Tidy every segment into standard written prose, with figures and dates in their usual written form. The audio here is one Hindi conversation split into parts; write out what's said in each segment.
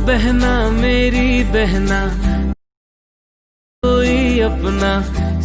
बहना मेरी बहना, कोई अपना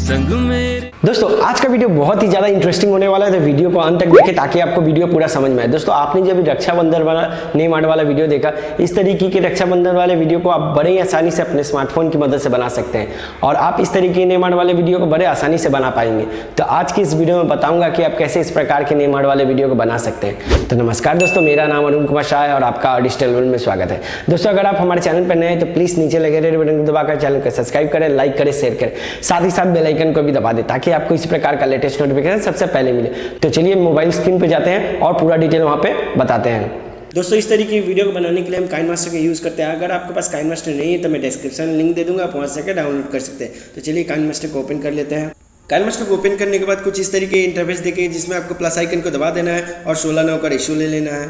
संग मेरे। दोस्तों आज का वीडियो बहुत ही ज़्यादा इंटरेस्टिंग होने वाला है, तो वीडियो को अंत तक देखें ताकि आपको वीडियो पूरा समझ में आए। दोस्तों आपने जब रक्षाबंधन वाला नेम आर्ट वाला वीडियो देखा, इस तरीके के रक्षाबंधन वाले वीडियो को आप बड़े ही आसानी से अपने स्मार्टफोन की मदद से बना सकते हैं और आप इस तरीके के नेम आर्ट वाले वीडियो को बड़े आसानी से बना पाएंगे। तो आज की इस वीडियो में बताऊंगा कि आप कैसे इस प्रकार के नेम आर्ट वाले वीडियो को बना सकते हैं। तो नमस्कार दोस्तों, मेरा नाम अरुण कुमार शाह है और आपका डिजिटल वर्ल्ड में स्वागत है। दोस्तों अगर आप हमारे चैनल पर नए हैं तो प्लीज़ नीचे लगे रेड बटन को दबाकर चैनल को सब्सक्राइब करें, लाइक करें, शेयर करें, साथ ही साथ बेल आइकन को भी दबा दें ताकि आपको इस प्रकार का लेटेस्ट नोटिफिकेशन सबसे पहले मिले। तो चलिए मोबाइल स्क्रीन पे जाते हैं और पूरा डिटेल वहां पे बताते हैं। दोस्तों इस तरीके की वीडियो को बनाने के लिए हम काइनमास्टर का यूज़ करते हैं। अगर आपके पास काइनमास्टर नहीं है तो मैं डिस्क्रिप्शन में लिंक दे दूंगा, आप वहां से डाउनलोड कर सकते हैं। तो चलिए काइनमास्टर को ओपन कर लेते हैं। काइनमास्टर को ओपन करने के बाद कुछ इस तरीके इंटरफेस देखेंगे जिसमें आपको प्लस आइकन को दबा देना है और 16 9 का रेशियो ले लेना है।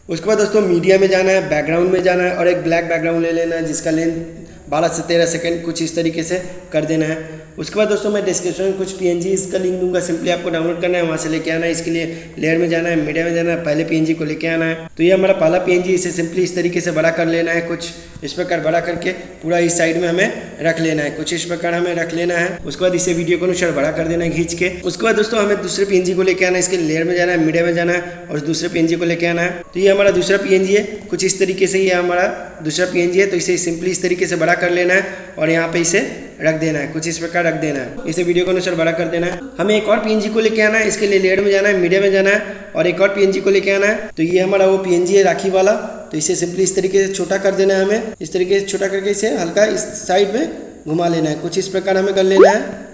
उसके बाद दोस्तों मीडिया में जाना है, बैकग्राउंड में जाना है और एक ब्लैक बैकग्राउंड ले लेना है जिसका लेंथ 12 से 13 सेकंड कुछ इस तरीके से कर देना है। उसके बाद दोस्तों मैं डिस्क्रिप्शन में कुछ PNG इसका लिंक दूंगा, सिंपली आपको डाउनलोड करना है, वहाँ से लेके आना है। इसके लिए लेयर में जाना है, मीडिया में जाना है, पहले PNG को लेके आना है। तो ये हमारा पहला PNG, इसे सिंपली इस तरीके से बड़ा कर लेना है, कुछ इस प्रकार बड़ा करके पूरा इस साइड में हमें रख लेना है, कुछ इस प्रकार हमें रख लेना है। उसके बाद इसे वीडियो को अनुसार बड़ा कर देना है खींच के। उसके बाद दोस्तों हमें दूसरे PNG को लेके आना है, इसके लेयर में जाना है, मीडिया में जाना है और दूसरे PNG को लेके आना है। तो ये हमारा दूसरा PNG है, कुछ इस तरीके से ये हमारा दूसरा PNG है। तो इसे सिंपली इस तरीके से बड़ा कर लेना है और यहाँ पे इसे रख देना है, कुछ इस प्रकार रख देना है। इसे वीडियो को अनुसार बड़ा कर देना है। हमें एक और PNG को लेके आना है, इसके लिए लेयर में जाना है, मीडिया में जाना है और एक और PNG को लेके आना है। तो ये हमारा वो PNG है राखी वाला। तो इसे सिंपली इस तरीके से छोटा कर देना है, हमें इस तरीके से छोटा करके इसे हल्का इस साइड में घुमा लेना है, कुछ इस प्रकार हमें कर लेना है।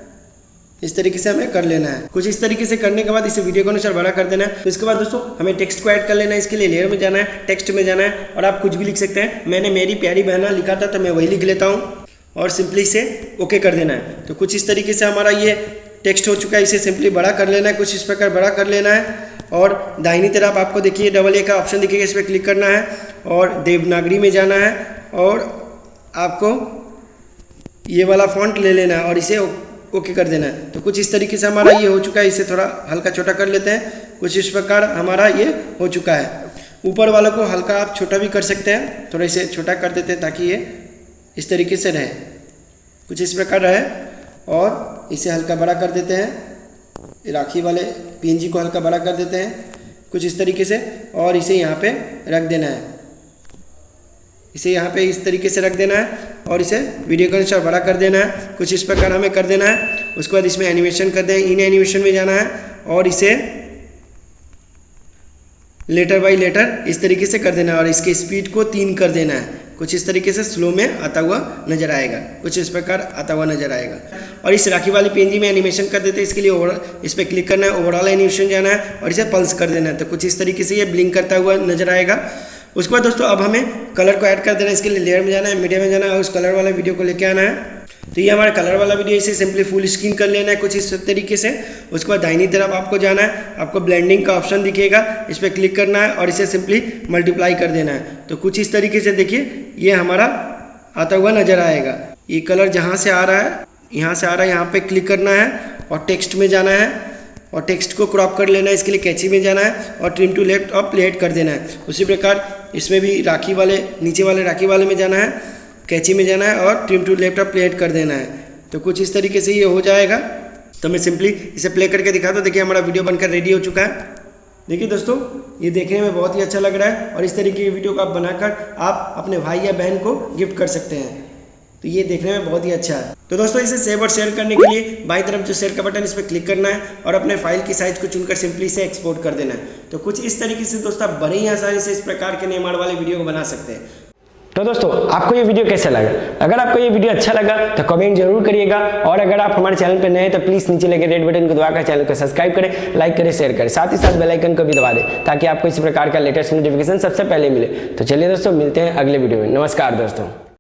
इस तरीके से हमें कर लेना है। कुछ इस तरीके से करने के बाद इसे वीडियो को अनुसार बड़ा कर देना है। तो इसके बाद दोस्तों हमें टेक्स्ट को ऐड कर लेना है, इसके लिए लेयर में जाना है, टेक्स्ट में जाना है और आप कुछ भी लिख सकते हैं। मैंने मेरी प्यारी बहना लिखा था तो मैं वही लिख लेता हूँ और सिंपली इसे ओके कर देना है। तो कुछ इस तरीके से हमारा ये टेक्स्ट हो चुका है। इसे सिंपली बड़ा कर लेना है, कुछ इस प्रकार बड़ा कर लेना है और दाहिनी तरफ आपको देखिए AA का ऑप्शन दिखेगा, इस पर क्लिक करना है और देवनागरी में जाना है और आपको ये वाला फॉन्ट ले लेना है और इसे ओके कर देना है। तो कुछ इस तरीके से हमारा ये हो चुका है। इसे थोड़ा हल्का छोटा कर लेते हैं, कुछ इस प्रकार हमारा ये हो चुका है। ऊपर वालों को हल्का आप छोटा भी कर सकते हैं, थोड़ा इसे छोटा कर देते हैं ताकि ये इस तरीके से रहे, कुछ इस प्रकार रहे और इसे हल्का बड़ा कर देते हैं। राखी वाले PNG को हल्का बड़ा कर देते हैं कुछ इस तरीके से और इसे यहाँ पे रख देना है। इसे यहाँ पे इस तरीके से रख देना है और इसे वीडियो के अनुसार बड़ा कर देना है, कुछ इस प्रकार हमें कर देना है। उसके बाद इसमें एनिमेशन कर दें, इन एनिमेशन में जाना है और इसे लेटर बाय लेटर इस तरीके से कर देना है और इसके स्पीड को 3 कर देना है, कुछ इस तरीके से स्लो में आता हुआ नजर आएगा, कुछ इस प्रकार आता हुआ नजर आएगा। और इस राखी वाली PNG में एनिमेशन कर देते हैं। इसके लिए इस पर क्लिक करना है, ओवरऑल एनिमेशन जाना है और इसे पल्स कर देना है। तो कुछ इस तरीके से ये ब्लिंक करता हुआ नजर आएगा। उसके बाद दोस्तों अब हमें कलर को ऐड कर देना है। इसके लिए लेयर में जाना है, मीडिया में जाना है और उस कलर वाला वीडियो को लेके आना है। तो ये हमारा कलर वाला वीडियो, इसे सिंपली फुल स्क्रीन कर लेना है कुछ इस तरीके से। उसके बाद दाहिनी तरफ आपको जाना है, आपको ब्लेंडिंग का ऑप्शन दिखेगा, इस पर क्लिक करना है और इसे सिंपली मल्टीप्लाई कर देना है। तो कुछ इस तरीके से देखिए ये हमारा आता हुआ नजर आएगा। ये कलर जहाँ से आ रहा है, यहाँ से आ रहा है, यहाँ पे क्लिक करना है और टेक्स्ट में जाना है और टेक्स्ट को क्रॉप कर लेना है। इसके लिए कैची में जाना है और ट्रिम टू लेफ्ट और प्ले कर देना है। उसी प्रकार इसमें भी राखी वाले नीचे वाले राखी वाले में जाना है, कैची में जाना है और ट्रिम टू लेफ्ट और प्ले कर देना है। तो कुछ इस तरीके से ये हो जाएगा। तो मैं सिंपली इसे प्ले करके दिखाता हूँ। देखिए हमारा वीडियो बनकर रेडी हो चुका है। देखिए दोस्तों ये देखने में बहुत ही अच्छा लग रहा है और इस तरीके की वीडियो को आप बनाकर आप अपने भाई या बहन को गिफ्ट कर सकते हैं। तो ये देखने में बहुत ही अच्छा है। तो दोस्तों इसे सेव और शेयर करने के लिए बाईं तरफ जो शेयर का बटन, इस पर क्लिक करना है और अपने फाइल की साइज को चुनकर सिंपली इसे एक्सपोर्ट कर देना है। तो कुछ इस तरीके से दोस्तों आप बड़े ही आसानी से इस प्रकार के नेम आर्ट वाले वीडियो को बना सकते हैं। तो दोस्तों आपको ये वीडियो कैसा लगा? अगर आपको ये वीडियो अच्छा लगा तो कमेंट जरूर करिएगा और अगर आप हमारे चैनल पर नए हैं तो प्लीज़ नीचे लगे रेड बटन को दबाकर चैनल को सब्सक्राइब करें, लाइक करें, शेयर करें, साथ ही साथ बेल आइकन को भी दबा दें ताकि आपको इसी प्रकार का लेटेस्ट नोटिफिकेशन सबसे पहले मिले। तो चलिए दोस्तों मिलते हैं अगले वीडियो में। नमस्कार दोस्तों।